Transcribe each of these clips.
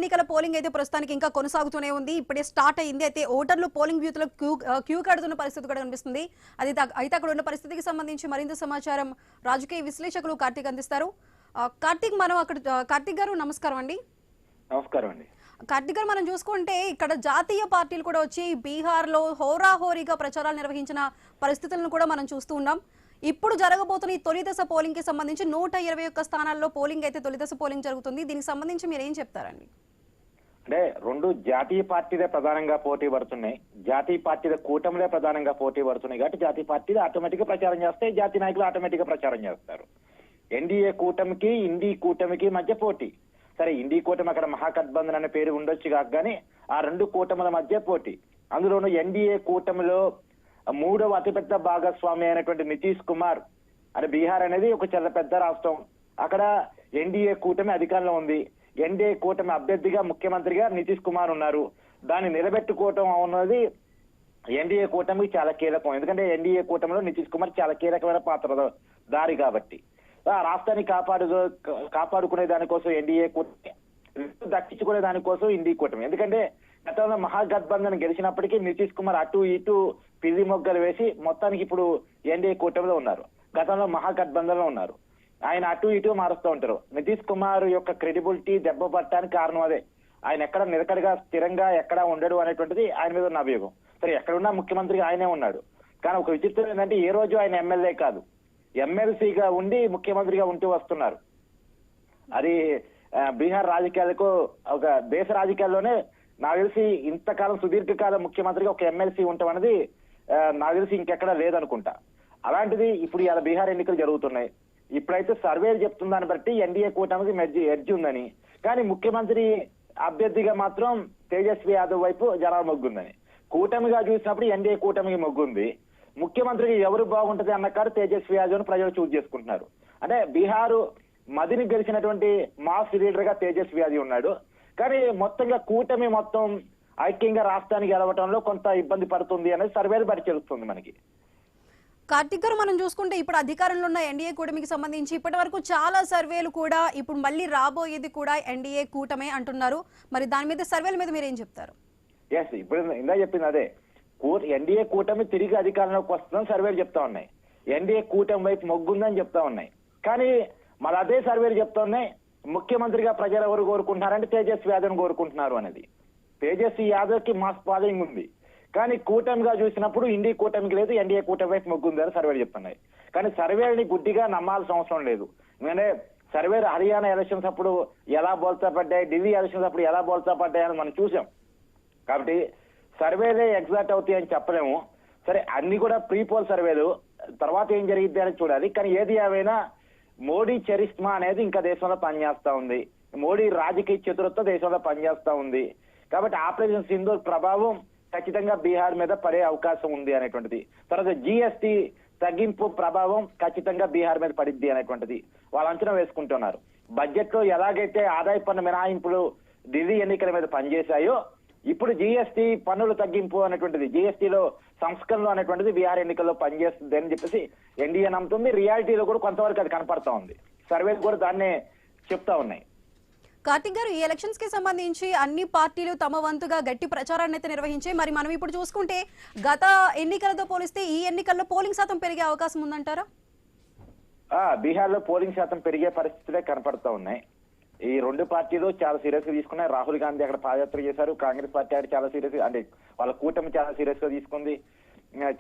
ఎన్నికల పోలింగ్ అయితే ప్రస్తుతానికి ఇంకా కొనసాగుతూనే ఉంది. ఇప్పుడే స్టార్ట్ అయింది. అయితే ఓటర్లు పోలింగ్ బూత్లో క్యూ కడుతున్న పరిస్థితి కూడా కనిపిస్తుంది. అయితే అక్కడ ఉన్న పరిస్థితికి సంబంధించి మరింత సమాచారం రాజకీయ విశ్లేషకులు కార్తీక్ అందిస్తారు. కార్తీక్ గారు నమస్కారం అండి. నమస్కారం అండి. కార్తీక్ గారు, మనం చూసుకుంటే ఇక్కడ జాతీయ పార్టీలు కూడా వచ్చి బీహార్లో హోరాహోరీగా ప్రచారాలు నిర్వహించిన పరిస్థితులను కూడా మనం చూస్తూ ఉన్నాం. ఇప్పుడు జరగబోతున్న ఈ తొలి దశ పోలింగ్ కి సంబంధించి 121 స్థానాల్లో పోలింగ్ అయితే తొలి దశ పోలింగ్ జరుగుతుంది. దీనికి సంబంధించి మీరు ఏం చెప్తారండి? అంటే రెండు జాతీయ పార్టీలే ప్రధానంగా పోటీ పడుతున్నాయి. జాతీయ పార్టీల కూటమిలే ప్రధానంగా పోటీ పడుతున్నాయి కాబట్టి జాతీయ పార్టీలు ఆటోమేటిక్ గా ప్రచారం చేస్తాయి, జాతీయ నాయకులు ఆటోమేటిక్ గా ప్రచారం చేస్తారు. ఎన్డీఏ కూటమికి ఇండీ కూటమికి మధ్య పోటీ. సరే, ఇండీ కూటమి అక్కడ మహాగఠబంధన్ అనే పేరు ఉండొచ్చు కానీ ఆ రెండు కూటముల మధ్య పోటీ. అందులోనూ ఎన్డీఏ కూటమిలో మూడవ అతిపెద్ద భాగస్వామి అయినటువంటి నితీష్ కుమార్, అంటే బీహార్ అనేది ఒక చాలా పెద్ద రాష్ట్రం. అక్కడ ఎన్డీఏ కూటమి అధికారంలో ఉంది. ఎన్డీఏ కూటమి అభ్యర్థిగా ముఖ్యమంత్రిగా నితీష్ కుమార్ ఉన్నారు. దాన్ని నిలబెట్టుకోవటం అన్నది ఎన్డీఏ కూటమికి చాలా కీలకం. ఎందుకంటే ఎన్డీఏ కూటమిలో నితీష్ కుమార్ చాలా కీలకమైన పాత్రధారి కాబట్టి ఆ రాష్ట్రాన్ని కాపాడుకునే దానికోసం ఎన్డీఏ కూటమి, దక్కించుకునే దానికోసం ఇండీ కూటమి. ఎందుకంటే గతంలో మహాగఠబంధన్ గెలిచినప్పటికీ నితీష్ కుమార్ అటు ఇటు పిల్లి మొగ్గలు వేసి మొత్తానికి ఇప్పుడు ఎన్డీఏ కూటమిలో ఉన్నారు. గతంలో మహాగఠబంధన్ లో ఉన్నారు. ఆయన అటు ఇటు మారుస్తూ ఉంటారు. నితీష్ కుమార్ యొక్క క్రెడిబిలిటీ దెబ్బ పట్టడానికి కారణం అదే. ఆయన ఎక్కడ నిలకడగా స్థిరంగా ఎక్కడా ఉండడు అనేటువంటిది ఆయన మీద ఉన్న అభియోగం. సరే, ఎక్కడున్నా ముఖ్యమంత్రిగా ఆయనే ఉన్నాడు. కానీ ఒక విచిత్రం ఏంటంటే ఏ రోజు ఆయన ఎమ్మెల్యే కాదు, ఎమ్మెల్సీగా ఉండి ముఖ్యమంత్రిగా ఉంటూ వస్తున్నారు. అది బీహార్ రాజకీయాలకు, ఒక దేశ రాజకీయాల్లోనే నాకు తెలిసి ఇంతకాలం సుదీర్ఘకాలం ముఖ్యమంత్రిగా ఒక ఎమ్మెల్సీ ఉండటం అనేది నాకు తెలిసి ఇంకెక్కడా లేదనుకుంటా. అలాంటిది ఇప్పుడు ఇలా బీహార్ ఎన్నికలు జరుగుతున్నాయి. ఇప్పుడైతే సర్వేలు చెప్తున్న దాన్ని బట్టి ఎన్డీఏ కూటమికి ఎడ్జ్ ఉందని, కానీ ముఖ్యమంత్రి అభ్యర్థిగా మాత్రం తేజస్వి యాదవ్ వైపు జనాలు మొగ్గుందని. కూటమిగా చూసినప్పుడు ఎన్డీఏ కూటమికి మొగ్గుంది. ముఖ్యమంత్రికి ఎవరు బాగుంటది అన్న కాదు తేజస్వి యాదవ్ ప్రజలు చూస్ చేసుకుంటున్నారు. అంటే బీహారు మదిని గెలిచినటువంటి మాస్ లీడర్ గా తేజస్వి యాదవ్ ఉన్నాడు. కానీ మొత్తంగా కూటమి మొత్తం ఐక్యంగా రాష్ట్రానికి గెలవటంలో కొంత ఇబ్బంది పడుతుంది అనేది సర్వేలు బట్టి తెలుస్తుంది మనకి. కార్తీక్ గారు, మనం చూసుకుంటే ఇప్పుడు అధికారంలో ఉన్న ఎన్డీఏ కూటమికి సంబంధించి ఇప్పటి వరకు చాలా సర్వేలు కూడా ఇప్పుడు మళ్ళీ రాబోయేది కూడా ఎన్డీఏ కూటమే అంటున్నారు. మరి దాని మీద సర్వేల మీద మీరు ఏం చెప్తారు? ఎస్, ఇప్పుడు ఇందా చెప్పింది అదే. ఎన్డీఏ కూటమి తిరిగి అధికారంలోకి వస్తుందని సర్వేలు చెప్తా ఉన్నాయి. ఎన్డీఏ కూటమి వైపు మొగ్గుందని చెప్తా ఉన్నాయి. కానీ మళ్ళీ అదే సర్వేలు చెప్తా ఉన్నాయి ముఖ్యమంత్రిగా ప్రజలు ఎవరు కోరుకుంటున్నారంటే తేజస్వి యాదవ్ కోరుకుంటున్నారు అనేది. తేజస్వి యాదవ్ కి మాస్ ఫాలోయింగ్ ఉంది. కానీ కూటమిగా చూసినప్పుడు ఇండీ కూటమికి లేదు, ఎన్డీఏ కూటమి వైపు మొగ్గుంది అని సర్వేలు చెప్తున్నాయి. కానీ సర్వేని గుడ్డిగా నమ్మాల్సిన అవసరం లేదు. ఎందుకంటే సర్వేలు హర్యానా ఎలక్షన్స్ అప్పుడు ఎలా బోల్తా పడ్డాయి, ఢిల్లీ ఎలక్షన్స్ అప్పుడు ఎలా బోల్తా పడ్డాయి అని మనం చూసాం. కాబట్టి సర్వేలే ఎగ్జాక్ట్ అవుతాయి అని చెప్పలేము. సరే, అన్ని కూడా ప్రీ పోల్ సర్వేలు, తర్వాత ఏం జరిగిద్ది అని చూడాలి. కానీ ఏది ఏమైనా మోడీ చరిష్మా అనేది ఇంకా దేశంలో పనిచేస్తా ఉంది. మోడీ రాజకీయ చతురత్వం దేశంలో పనిచేస్తా ఉంది. కాబట్టి ఆపరేషన్ సింధూర్ ప్రభావం ఖచ్చితంగా బీహార్ మీద పడే అవకాశం ఉంది అనేటువంటిది. తర్వాత జీఎస్టీ తగ్గింపు ప్రభావం ఖచ్చితంగా బీహార్ మీద పడిద్ది అనేటువంటిది వాళ్ళు అంచనా వేసుకుంటున్నారు. బడ్జెట్ లో ఎలాగైతే ఆదాయ పన్ను మినహాయింపులు ఢిల్లీ ఎన్నికల మీద పనిచేశాయో, ఇప్పుడు జీఎస్టీ పన్నుల తగ్గింపు అనేటువంటిది, జీఎస్టీలో సంస్కరణలు అనేటువంటిది బీహార్ ఎన్నికల్లో పనిచేస్తుంది అని చెప్పేసి ఎన్డీఏ నమ్ముతుంది. రియాలిటీలో కూడా కొంతవరకు అది కనపడతా ఉంది. సర్వేలు కూడా దాన్నే చెప్తా ఉన్నాయి. కార్తీక్ గారు, ఈ ఎలక్షన్స్ కి సంబంధించి అన్ని పార్టీలు తమ వంతుగా గట్టి ప్రచారాన్ని అయితే నిర్వహించాయి. మరి మనం ఇప్పుడు చూసుకుంటే గత ఎన్నికలతో పోలిస్తే ఈ ఎన్నికల్లో పోలింగ్ శాతం పెరిగే అవకాశం ఉందంటారా? బీహార్ లో పోలింగ్ శాతం పెరిగే పరిస్థితులే కనపడతా ఉన్నాయి. ఈ రెండు పార్టీలు చాలా సీరియస్ గా తీసుకున్నాయి. రాహుల్ గాంధీ అక్కడ పాదయాత్ర చేశారు. కాంగ్రెస్ పార్టీ అక్కడ చాలా సీరియస్ గా, అంటే వాళ్ళ కూటమి చాలా సీరియస్ గా తీసుకుంది.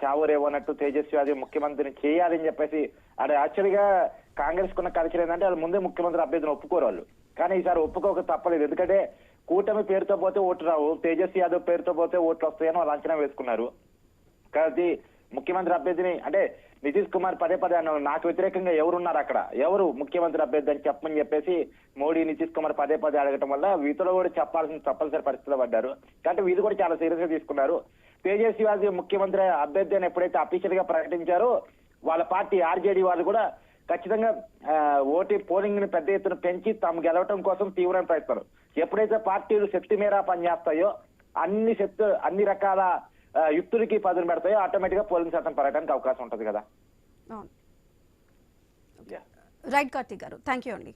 చావోరేవన్నట్టు తేజస్వి యాదవ్ ముఖ్యమంత్రిని చేయాలని చెప్పేసి, అంటే యాక్చువల్ గా కాంగ్రెస్ కున్న కల్చర్ ఏంటంటే వాళ్ళు ముందే ముఖ్యమంత్రి అభ్యర్థిని ఒప్పుకోరు వాళ్ళు. కానీ ఈసారి ఒప్పుకోక తప్పలేదు. ఎందుకంటే కూటమి పేరుతో పోతే ఓటు రావు, తేజస్వి యాదవ్ పేరుతో పోతే ఓట్లు వస్తాయని వాళ్ళు అంచనా వేసుకున్నారు. కాబట్టి ముఖ్యమంత్రి అభ్యర్థిని, అంటే నితీష్ కుమార్ పదే అన్నారు నాకు వ్యతిరేకంగా ఎవరున్నారు అక్కడ, ఎవరు ముఖ్యమంత్రి అభ్యర్థి అని చెప్పమని చెప్పేసి మోడీ నితీష్ కుమార్ పదే అడగటం వల్ల వీటిలో కూడా చెప్పాల్సిన తప్పనిసరి పరిస్థితిలో పడ్డారు. కాబట్టి వీళ్ళు కూడా చాలా సీరియస్ గా తీసుకున్నారు. తేజస్వి యాదవ్ ముఖ్యమంత్రి అభ్యర్థి అని ఎప్పుడైతే అఫీషియల్ గా ప్రకటించారో వాళ్ళ పార్టీ ఆర్జేడీ వాళ్ళు కూడా ఖచ్చితంగా పోలింగ్ ని పెద్ద ఎత్తున పెంచి తాము గెలవటం కోసం తీవ్రమైన ప్రయత్నాలు. ఎప్పుడైతే పార్టీలు శక్తి మేర పనిచేస్తాయో అన్ని రకాల యుక్తులకి పదును పెడతాయో ఆటోమేటిక్ గా పోలింగ్ శాతం పెరగడానికి అవకాశం ఉంటుంది కదా. రైట్ కార్తీక్ గారు, థ్యాంక్ యూ అండి.